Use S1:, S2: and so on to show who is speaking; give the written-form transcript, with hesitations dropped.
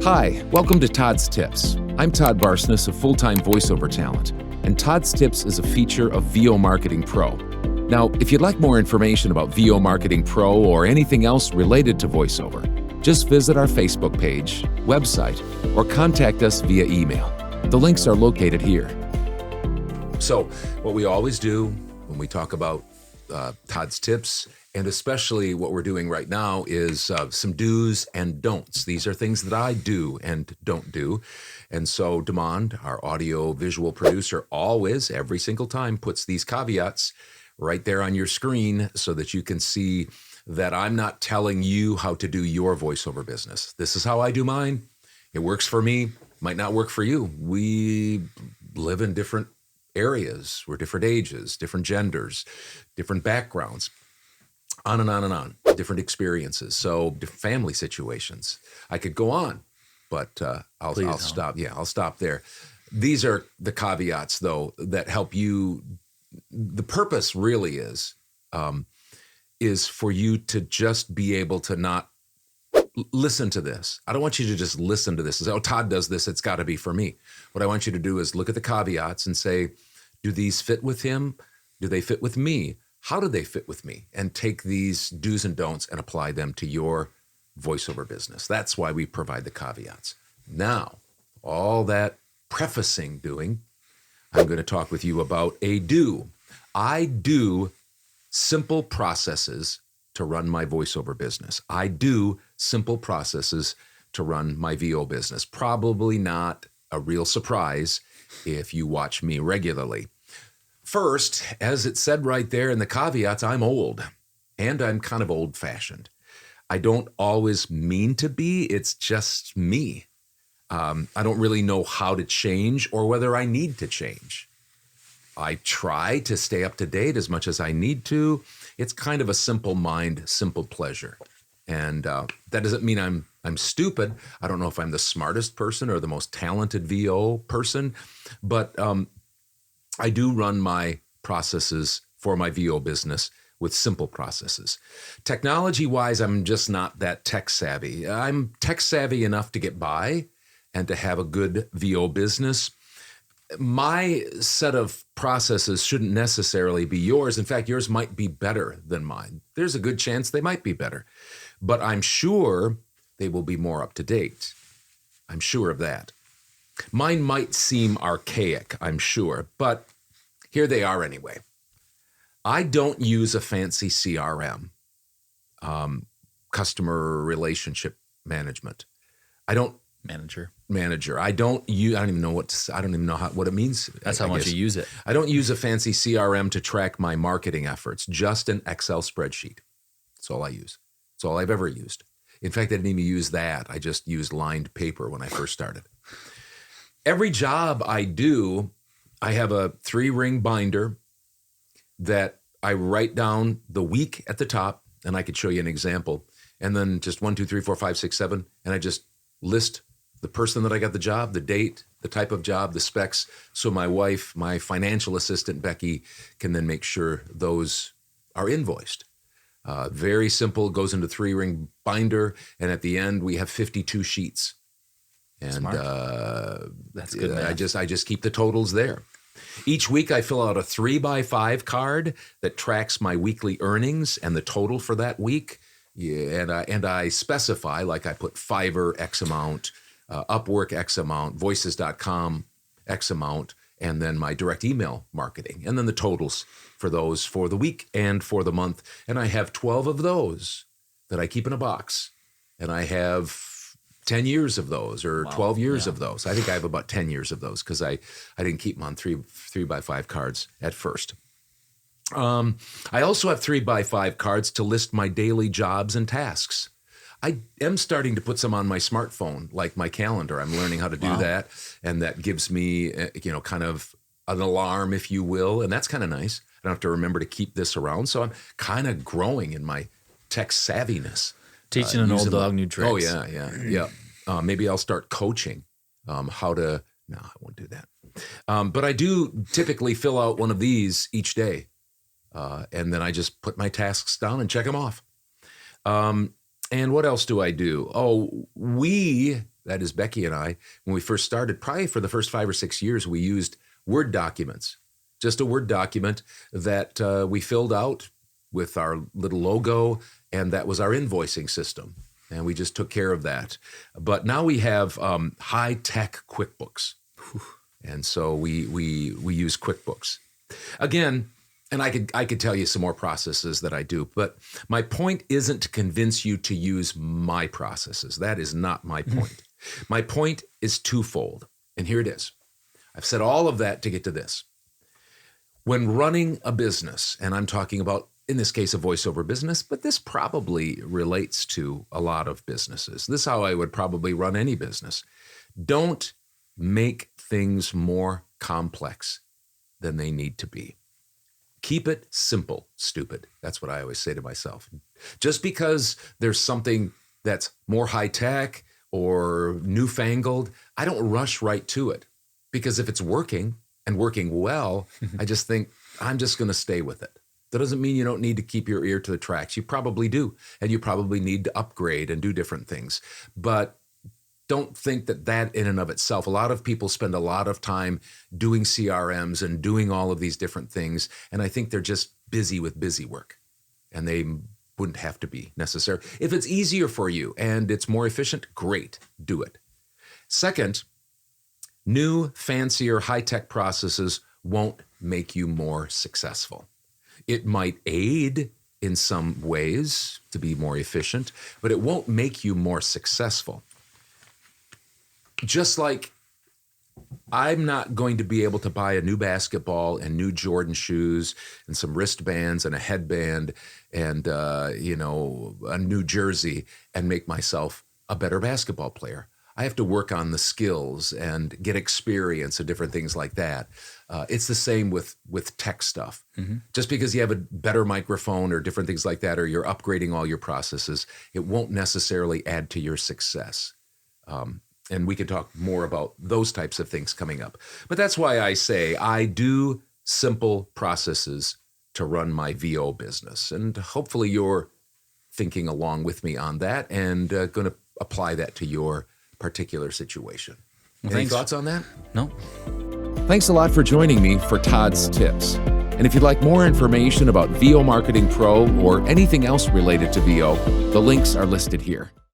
S1: Hi, welcome to Todd's Tips. I'm Todd Barsness, a full-time voiceover talent, and Todd's Tips is a feature of VO Marketing Pro. Now, if you'd like more information about VO Marketing Pro or anything else related to voiceover, just visit our Facebook page, website, or contact us via email. The links are located here. So, what we always do when we talk about Todd's Tips, and especially what we're doing right now, is some do's and don'ts. These are things that I do and don't do. And so Demond, our audio visual producer, always, every single time, puts these caveats right there on your screen so that you can see that I'm not telling you how to do your voiceover business. This is how I do mine. It works for me, might not work for you. We live in different areas. We're different ages, different genders, different backgrounds. On and on and on, different experiences, so different family situations. I could go on, but I'll stop. Yeah, I'll stop there. These are the caveats, though, that help you. The purpose really is for you to just be able to not listen to this. I don't want you to just listen to this and say, oh, Todd does this, it's got to be for me. What I want you to do is look at the caveats and say, do these fit with him? Do they fit with me? How do they fit with me? And take these do's and don'ts and apply them to your voiceover business. That's why we provide the caveats. Now, all that prefacing doing, I'm going to talk with you about a do. I do simple processes to run my voiceover business. I do simple processes to run my VO business. Probably not a real surprise if you watch me regularly. First, as it said right there in the caveats, I'm old, and I'm kind of old-fashioned. I don't always mean to be, it's just me. I don't really know how to change or whether I need to change. I try to stay up to date as much as I need to. It's kind of a simple mind, simple pleasure. And that doesn't mean I'm stupid. I don't know if I'm the smartest person or the most talented VO person, but I do run my processes for my VO business with simple processes. Technology-wise, I'm just not that tech savvy. I'm tech savvy enough to get by and to have a good VO business. My set of processes shouldn't necessarily be yours. In fact, yours might be better than mine. There's a good chance they might be better, but I'm sure they will be more up to date. I'm sure of that. Mine might seem archaic, I'm sure, but here they are anyway. I don't use a fancy CRM, customer relationship management. I don't manager. I don't even know what it means.
S2: That's how much you use it.
S1: I don't use a fancy CRM to track my marketing efforts. Just an Excel spreadsheet. That's all I use. That's all I've ever used. In fact, I didn't even use that. I just used lined paper when I first started. Every job I do, I have a 3-ring binder that I write down the week at the top, and I could show you an example, and then just 1, 2, 3, 4, 5, 6, 7, and I just list the person that I got the job, the date, the type of job, the specs, so my wife, my financial assistant, Becky, can then make sure those are invoiced. Very simple, goes into 3-ring binder, and at the end, we have 52 sheets. And
S2: that's good.
S1: I just keep the totals there. Each week I fill out a 3x5 card that tracks my weekly earnings and the total for that week. Yeah, and I specify, like I put Fiverr X amount, Upwork X amount, Voices.com X amount, and then my direct email marketing, and then the totals for those for the week and for the month. And I have 12 of those that I keep in a box, and I have 10 years of those, or 12 years of those. I think I have about 10 years of those because I didn't keep them on 3x5 cards at first. I also have 3x5 cards to list my daily jobs and tasks. I am starting to put some on my smartphone, like my calendar. I'm learning how to do that, and that gives me, kind of an alarm, if you will, and that's kind of nice. I don't have to remember to keep this around, so I'm kind of growing in my tech savviness.
S2: Teaching an old dog new tricks.
S1: Oh, yeah. Maybe I'll start coaching how to. No, I won't do that. But I do typically fill out one of these each day, and then I just put my tasks down and check them off. And what else do I do? Oh, that is Becky and I, when we first started, probably for the first 5 or 6 years, we used Word documents, just a Word document that we filled out with our little logo, and that was our invoicing system. And we just took care of that. But now we have high-tech QuickBooks. And so we use QuickBooks. Again, and I could tell you some more processes that I do, but my point isn't to convince you to use my processes. That is not my point. My point is twofold, and here it is. I've said all of that to get to this. When running a business, and I'm talking about, in this case, a voiceover business, but this probably relates to a lot of businesses. This is how I would probably run any business. Don't make things more complex than they need to be. Keep it simple, stupid. That's what I always say to myself. Just because there's something that's more high-tech or newfangled, I don't rush right to it. Because if it's working and working well, I just think I'm just going to stay with it. That doesn't mean you don't need to keep your ear to the tracks. You probably do. And you probably need to upgrade and do different things. But don't think that in and of itself, a lot of people spend a lot of time doing CRMs and doing all of these different things. And I think they're just busy with busy work. And they wouldn't have to be necessary. If it's easier for you and it's more efficient, great, do it. Second, new, fancier, high-tech processes won't make you more successful. It might aid in some ways to be more efficient, but it won't make you more successful. Just like I'm not going to be able to buy a new basketball and new Jordan shoes and some wristbands and a headband and, a new jersey and make myself a better basketball player. I have to work on the skills and get experience and different things like that. It's the same with tech stuff. Mm-hmm. Just because you have a better microphone or different things like that, or you're upgrading all your processes, it won't necessarily add to your success. And we can talk more about those types of things coming up. But that's why I say I do simple processes to run my VO business. And hopefully you're thinking along with me on that and going to apply that to your particular situation.
S2: Well,
S1: Any thoughts on that?
S2: No.
S1: Thanks a lot for joining me for Todd's Tips. And if you'd like more information about VO Marketing Pro or anything else related to VO, the links are listed here.